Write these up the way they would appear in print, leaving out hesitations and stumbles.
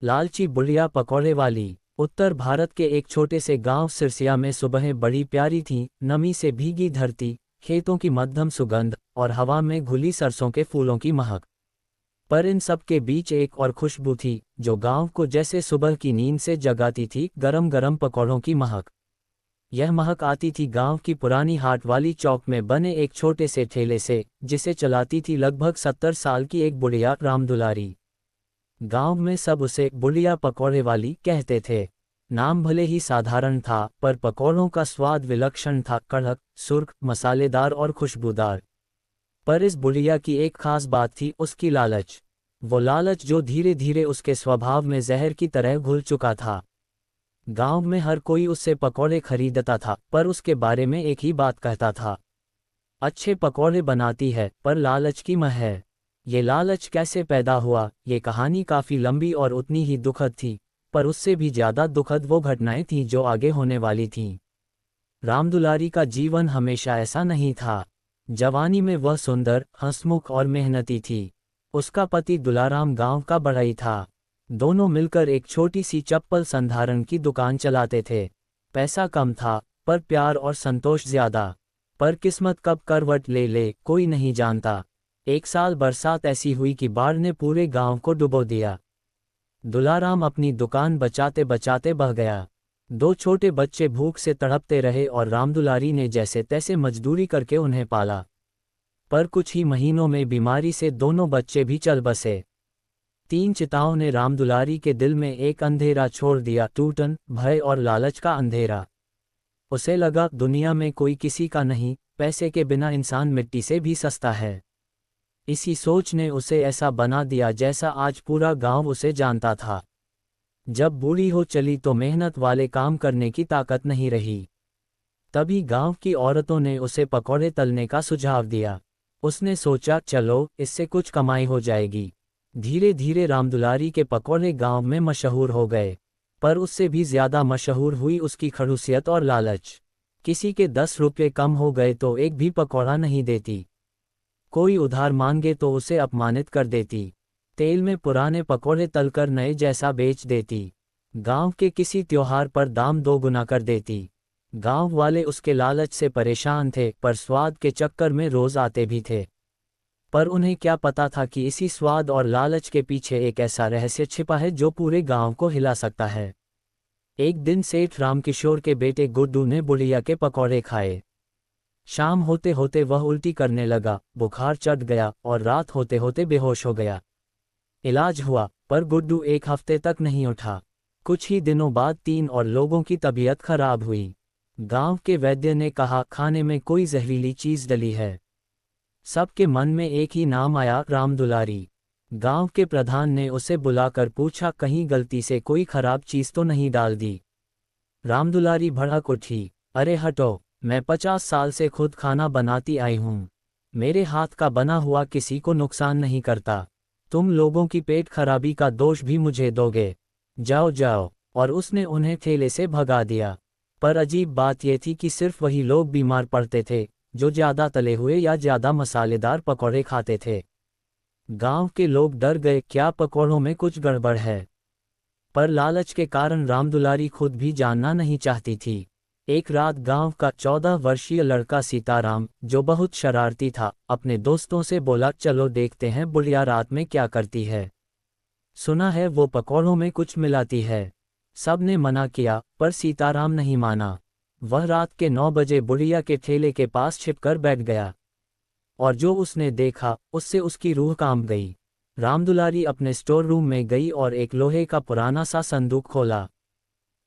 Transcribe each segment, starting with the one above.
लालची बुढ़िया पकौड़े वाली। उत्तर भारत के एक छोटे से गांव सिरसिया में सुबहें बड़ी प्यारी थीं, नमी से भीगी धरती, खेतों की मध्यम सुगंध और हवा में घुली सरसों के फूलों की महक। पर इन सब के बीच एक और खुशबू थी, जो गांव को जैसे सुबह की नींद से जगाती थी, गरम गरम पकौड़ों की महक। यह महक आती थी गांव की पुरानी हाट वाली चौक में बने एक छोटे से ठेले से, जिसे चलाती थी लगभग 70 साल की एक बुढ़िया रामदुलारी। गांव में सब उसे बुढ़िया पकौड़े वाली कहते थे। नाम भले ही साधारण था, पर पकौड़ों का स्वाद विलक्षण था, कड़क, सुर्ख, मसालेदार और खुशबूदार। पर इस बुढ़िया की एक खास बात थी, उसकी लालच। वो लालच जो धीरे धीरे उसके स्वभाव में जहर की तरह घुल चुका था। गांव में हर कोई उससे पकौड़े खरीदता था, पर उसके बारे में एक ही बात कहता था, अच्छे पकौड़े बनाती है, पर लालच की मह है। ये लालच कैसे पैदा हुआ, ये कहानी काफ़ी लंबी और उतनी ही दुखद थी, पर उससे भी ज़्यादा दुखद वो घटनाएं थीं जो आगे होने वाली थीं। रामदुलारी का जीवन हमेशा ऐसा नहीं था। जवानी में वह सुंदर, हंसमुख और मेहनती थी। उसका पति दुलाराम गांव का बढ़ई था। दोनों मिलकर एक छोटी सी चप्पल संधारण की दुकान चलाते थे। पैसा कम था, पर प्यार और संतोष ज्यादा। पर किस्मत कब करवट ले ले कोई नहीं जानता। एक साल बरसात ऐसी हुई कि बाढ़ ने पूरे गांव को डुबो दिया। दुलाराम अपनी दुकान बचाते बचाते बह गया। दो छोटे बच्चे भूख से तड़पते रहे और रामदुलारी ने जैसे तैसे मजदूरी करके उन्हें पाला। पर कुछ ही महीनों में बीमारी से दोनों बच्चे भी चल बसे। 3 चिताओं ने रामदुलारी के दिल में एक अंधेरा छोड़ दिया, टूटन, भय और लालच का अंधेरा। उसे लगा दुनिया में कोई किसी का नहीं, पैसे के बिना इंसान मिट्टी से भी सस्ता है। इसी सोच ने उसे ऐसा बना दिया जैसा आज पूरा गांव उसे जानता था। जब बूढ़ी हो चली तो मेहनत वाले काम करने की ताकत नहीं रही। तभी गांव की औरतों ने उसे पकौड़े तलने का सुझाव दिया। उसने सोचा, चलो इससे कुछ कमाई हो जाएगी। धीरे धीरे रामदुलारी के पकौड़े गांव में मशहूर हो गए। पर उससे भी ज्यादा मशहूर हुई उसकी खड़ूसियत और लालच। किसी के 10 रुपये कम हो गए तो एक भी पकौड़ा नहीं देती। कोई उधार मांगे तो उसे अपमानित कर देती। तेल में पुराने पकौड़े तलकर नए जैसा बेच देती। गांव के किसी त्योहार पर दाम 2 गुना कर देती। गांव वाले उसके लालच से परेशान थे, पर स्वाद के चक्कर में रोज आते भी थे। पर उन्हें क्या पता था कि इसी स्वाद और लालच के पीछे एक ऐसा रहस्य छिपा है जो पूरे गांव को हिला सकता है। एक दिन सेठ रामकिशोर के बेटे गुड्डू ने बुढ़िया के पकौड़े खाए। शाम होते होते वह उल्टी करने लगा, बुखार चढ़ गया और रात होते होते बेहोश हो गया। इलाज हुआ, पर गुड्डू 1 हफ्ते तक नहीं उठा। कुछ ही दिनों बाद 3 और लोगों की तबीयत खराब हुई। गांव के वैद्य ने कहा, खाने में कोई जहरीली चीज डली है। सबके मन में एक ही नाम आया, रामदुलारी। गांव के प्रधान ने उसे बुलाकर पूछा, कहीं गलती से कोई खराब चीज तो नहीं डाल दी। रामदुलारी भड़क उठी, अरे हटो, मैं 50 साल से खुद खाना बनाती आई हूँ। मेरे हाथ का बना हुआ किसी को नुकसान नहीं करता। तुम लोगों की पेट खराबी का दोष भी मुझे दोगे? जाओ जाओ। और उसने उन्हें ठेले से भगा दिया। पर अजीब बात यह थी कि सिर्फ वही लोग बीमार पड़ते थे जो ज्यादा तले हुए या ज्यादा मसालेदार पकौड़े खाते थे। गांव के लोग डर गए, क्या पकौड़ों में कुछ गड़बड़ है? पर लालच के कारण रामदुलारी खुद भी जानना नहीं चाहती थी। एक रात गांव का 14 वर्षीय लड़का सीताराम, जो बहुत शरारती था, अपने दोस्तों से बोला, चलो देखते हैं बुढ़िया रात में क्या करती है। सुना है वो पकौड़ों में कुछ मिलाती है। सब ने मना किया, पर सीताराम नहीं माना। वह रात के 9 बजे बुढ़िया के ठेले के पास छिपकर बैठ गया। और जो उसने देखा, उससे उसकी रूह कांप गई। रामदुलारी अपने स्टोर रूम में गई और एक लोहे का पुराना सा संदूक खोला।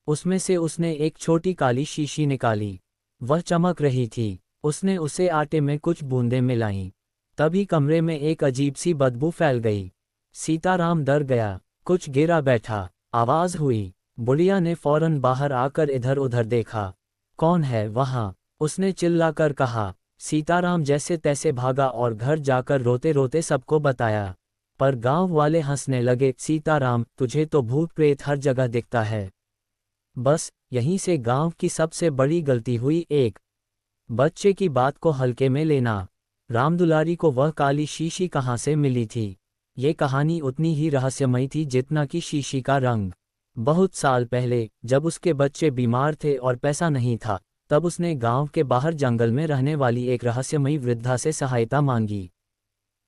उसमें से उसने एक छोटी काली शीशी निकाली। वह चमक रही थी। उसने उसे आटे में कुछ बूंदें मिलाईं। तभी कमरे में एक अजीब सी बदबू फैल गई। सीताराम डर गया, कुछ गिरा बैठा। आवाज हुई। बुढ़िया ने फौरन बाहर आकर इधर उधर देखा। कौन है वहाँ? उसने चिल्लाकर कहा। सीताराम जैसे तैसे भागा और घर जाकर रोते रोते सबको बताया। पर गांव वाले हंसने लगे, सीताराम, तुझे तो भूत प्रेत हर जगह दिखता है। बस यहीं से गांव की सबसे बड़ी गलती हुई। एक बच्चे की बात को हल्के में लेना। रामदुलारी को वह काली शीशी कहाँ से मिली थी? ये कहानी उतनी ही रहस्यमयी थी जितना कि शीशी का रंग। बहुत साल पहले, जब उसके बच्चे बीमार थे और पैसा नहीं था, तब उसने गांव के बाहर जंगल में रहने वाली एक रहस्यमयी वृद्धा से सहायता मांगी।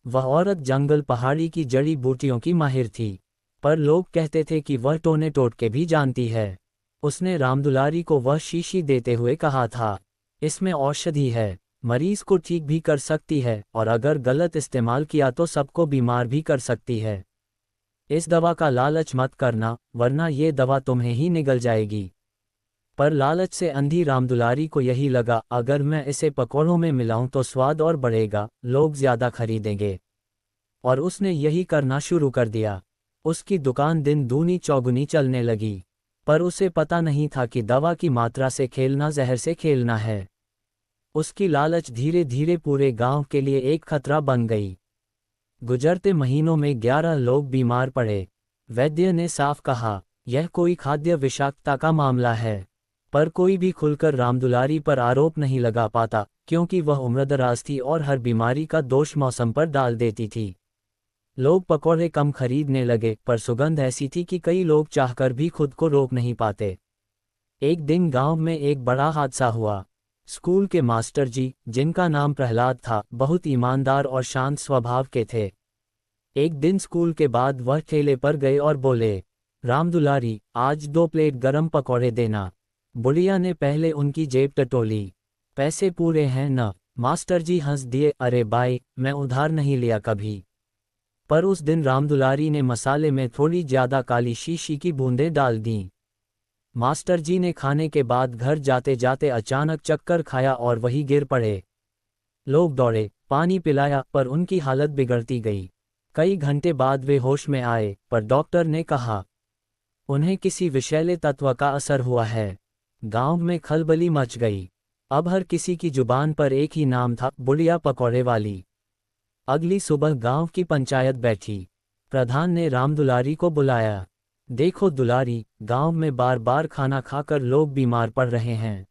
वह औरत जंगल पहाड़ी की जड़ी बूटियों की माहिर थी, पर लोग कहते थे कि वह टोने टोटके भी जानती है। उसने रामदुलारी को वह शीशी देते हुए कहा था, इसमें औषधि है, मरीज को ठीक भी कर सकती है, और अगर गलत इस्तेमाल किया तो सबको बीमार भी कर सकती है। इस दवा का लालच मत करना, वरना ये दवा तुम्हें ही निगल जाएगी। पर लालच से अंधी रामदुलारी को यही लगा, अगर मैं इसे पकौड़ों में मिलाऊं तो स्वाद और बढ़ेगा, लोग ज्यादा खरीदेंगे। और उसने यही करना शुरू कर दिया। उसकी दुकान दिन दूनी चौगुनी चलने लगी। पर उसे पता नहीं था कि दवा की मात्रा से खेलना जहर से खेलना है। उसकी लालच धीरे धीरे पूरे गांव के लिए एक खतरा बन गई। गुजरते महीनों में 11 लोग बीमार पड़े। वैद्य ने साफ कहा, यह कोई खाद्य विषाक्तता का मामला है। पर कोई भी खुलकर रामदुलारी पर आरोप नहीं लगा पाता, क्योंकि वह उम्रदराज थी और हर बीमारी का दोष मौसम पर डाल देती थी। लोग पकौड़े कम खरीदने लगे, पर सुगंध ऐसी थी कि कई लोग चाहकर भी खुद को रोक नहीं पाते। एक दिन गांव में एक बड़ा हादसा हुआ। स्कूल के मास्टर जी, जिनका नाम प्रहलाद था, बहुत ईमानदार और शांत स्वभाव के थे। एक दिन स्कूल के बाद वह ठेले पर गए और बोले, रामदुलारी, आज 2 प्लेट गरम पकौड़े देना। बुढ़िया ने पहले उनकी जेब टटोली। पैसे पूरे हैं न? मास्टर जी हंस दिए, अरे भाई, मैं उधार नहीं लिया कभी। पर उस दिन रामदुलारी ने मसाले में थोड़ी ज्यादा काली शीशी की बूंदें डाल दीं। मास्टर जी ने खाने के बाद घर जाते जाते अचानक चक्कर खाया और वही गिर पड़े। लोग दौड़े, पानी पिलाया, पर उनकी हालत बिगड़ती गई। कई घंटे बाद वे होश में आए, पर डॉक्टर ने कहा, उन्हें किसी विषैले तत्व का असर हुआ है। गांव में खलबली मच गई। अब हर किसी की जुबान पर एक ही नाम था, बुढ़िया पकौड़े वाली। अगली सुबह गांव की पंचायत बैठी। प्रधान ने रामदुलारी को बुलाया। देखो दुलारी, गांव में बार बार खाना खाकर लोग बीमार पड़ रहे हैं।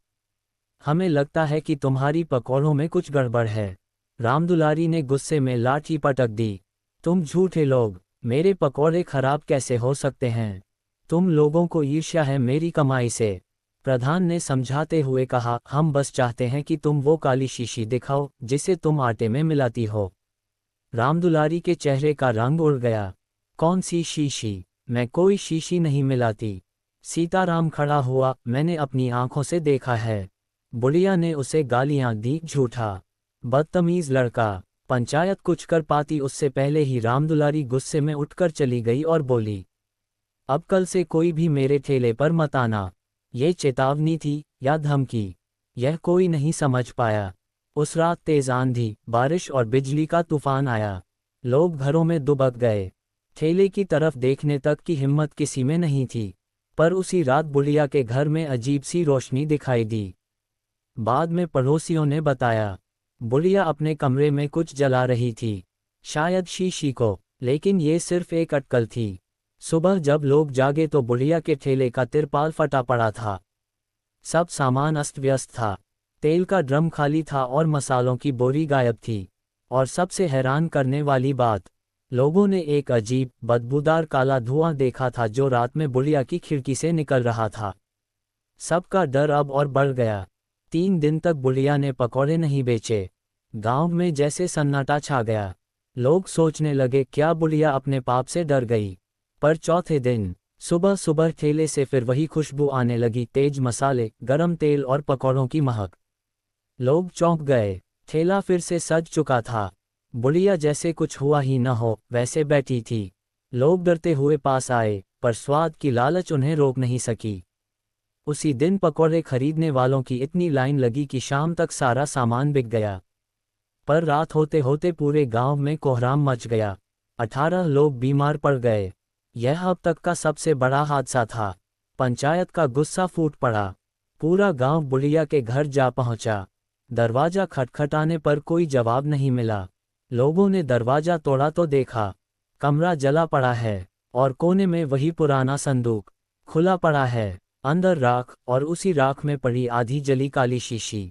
हमें लगता है कि तुम्हारी पकौड़ों में कुछ गड़बड़ है। रामदुलारी ने गुस्से में लाठी पटक दी। तुम झूठे लोग, मेरे पकौड़े खराब कैसे हो सकते हैं? तुम लोगों को ईर्ष्या है मेरी कमाई से। प्रधान ने समझाते हुए कहा, हम बस चाहते हैं कि तुम वो काली शीशी दिखाओ जिसे तुम आटे में मिलाती हो। रामदुलारी के चेहरे का रंग उड़ गया। कौन सी शीशी? मैं कोई शीशी नहीं मिलाती। सीताराम खड़ा हुआ, मैंने अपनी आंखों से देखा है। बुढ़िया ने उसे गालियां दी, झूठा, बदतमीज लड़का। पंचायत कुछ कर पाती उससे पहले ही रामदुलारी गुस्से में उठकर चली गई और बोली, अब कल से कोई भी मेरे ठेले पर मत आना। ये चेतावनी थी या धमकी, यह कोई नहीं समझ पाया। उस रात तेज आंधी, बारिश और बिजली का तूफान आया। लोग घरों में दुबक गए। ठेले की तरफ देखने तक की हिम्मत किसी में नहीं थी। पर उसी रात बुढ़िया के घर में अजीब सी रोशनी दिखाई दी। बाद में पड़ोसियों ने बताया, बुढ़िया अपने कमरे में कुछ जला रही थी, शायद शीशी को, लेकिन ये सिर्फ एक अटकल थी। सुबह जब लोग जागे तो बुढ़िया के ठेले का तिरपाल फटा पड़ा था। सब सामान अस्त व्यस्त था। तेल का ड्रम खाली था और मसालों की बोरी गायब थी। और सबसे हैरान करने वाली बात, लोगों ने एक अजीब, बदबूदार काला धुआं देखा था जो रात में बुढ़िया की खिड़की से निकल रहा था। सबका डर अब और बढ़ गया। 3 दिन तक बुढ़िया ने पकौड़े नहीं बेचे। गांव में जैसे सन्नाटा छा गया। लोग सोचने लगे, क्या बुढ़िया अपने पाप से डर गई? पर चौथे दिन सुबह सुबह ठेले से फिर वही खुशबू आने लगी, तेज मसाले, गरम तेल और पकौड़ों की महक। लोग चौंक गए। ठेला फिर से सज चुका था। बुढ़िया जैसे कुछ हुआ ही न हो वैसे बैठी थी। लोग डरते हुए पास आए, पर स्वाद की लालच उन्हें रोक नहीं सकी। उसी दिन पकौड़े खरीदने वालों की इतनी लाइन लगी कि शाम तक सारा सामान बिक गया। पर रात होते होते पूरे गांव में कोहराम मच गया। 18 लोग बीमार पड़ गए। यह अब तक का सबसे बड़ा हादसा था। पंचायत का गुस्सा फूट पड़ा। पूरा गांव बुढ़िया के घर जा पहुंचा। दरवाजा खटखटाने पर कोई जवाब नहीं मिला। लोगों ने दरवाजा तोड़ा तो देखा, कमरा जला पड़ा है और कोने में वही पुराना संदूक खुला पड़ा है। अंदर राख और उसी राख में पड़ी आधी जली काली शीशी।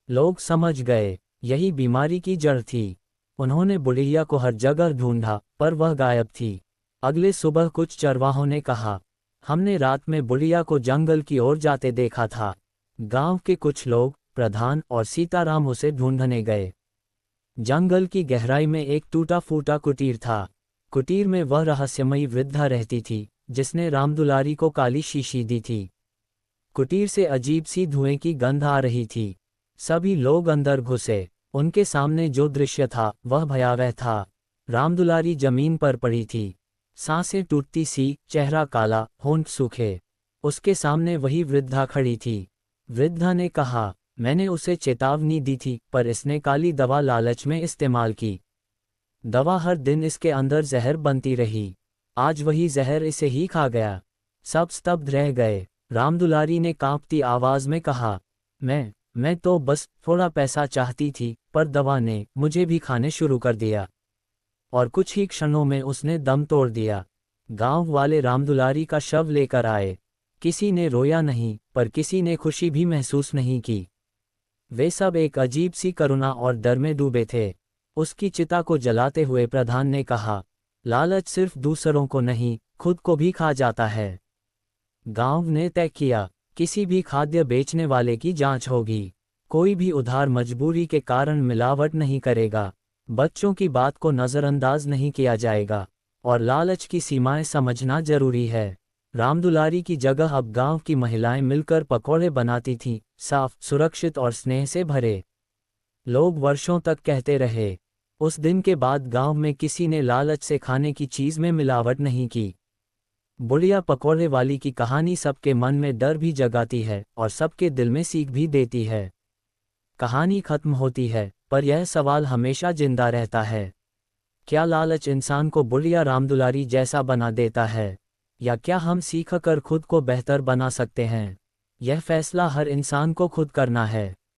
लोग समझ गए, यही बीमारी की जड़ थी। उन्होंने बुढ़िया को हर जगह ढूंढा, पर वह गायब थी। अगले सुबह कुछ चरवाहों ने कहा, हमने रात में बुढ़िया को जंगल की ओर जाते देखा था। गांव के कुछ लोग, प्रधान और सीताराम उसे ढूंढने गए। जंगल की गहराई में एक टूटा फूटा कुटीर था। कुटीर में वह रहस्यमयी वृद्धा रहती थी जिसने रामदुलारी को काली शीशी दी थी। कुटीर से अजीब सी धुएं की गंध आ रही थी। सभी लोग अंदर घुसे। उनके सामने जो दृश्य था वह भयावह था। रामदुलारी जमीन पर पड़ी थी, सांसें टूटती सी, चेहरा काला, होंठ सूखे। उसके सामने वही वृद्धा खड़ी थी। वृद्धा ने कहा, मैंने उसे चेतावनी दी थी पर इसने काली दवा लालच में इस्तेमाल की। दवा हर दिन इसके अंदर जहर बनती रही। आज वही जहर इसे ही खा गया। सब स्तब्ध रह गए। रामदुलारी ने कांपती आवाज में कहा, मैं तो बस थोड़ा पैसा चाहती थी, पर दवा ने मुझे भी खाने शुरू कर दिया। और कुछ ही क्षणों में उसने दम तोड़ दिया। गांव वाले रामदुलारी का शव लेकर आए। किसी ने रोया नहीं, पर किसी ने खुशी भी महसूस नहीं की। वे सब एक अजीब सी करुणा और डर में डूबे थे। उसकी चिता को जलाते हुए प्रधान ने कहा, लालच सिर्फ दूसरों को नहीं, खुद को भी खा जाता है। गांव ने तय किया, किसी भी खाद्य बेचने वाले की जांच होगी। कोई भी उधार मजबूरी के कारण मिलावट नहीं करेगा। बच्चों की बात को नज़रअंदाज नहीं किया जाएगा। और लालच की सीमाएं समझना जरूरी है। रामदुलारी की जगह अब गांव की महिलाएं मिलकर पकौड़े बनाती थीं, साफ, सुरक्षित और स्नेह से भरे। लोग वर्षों तक कहते रहे। उस दिन के बाद गांव में किसी ने लालच से खाने की चीज में मिलावट नहीं की। बुढ़िया पकौड़े वाली की कहानी सबके मन में डर भी जगाती है और सबके दिल में सीख भी देती है। कहानी खत्म होती है, पर यह सवाल हमेशा जिंदा रहता है। क्या लालच इंसान को बुढ़िया रामदुलारी जैसा बना देता है, या क्या हम सीखकर खुद को बेहतर बना सकते हैं? यह फैसला हर इंसान को खुद करना है।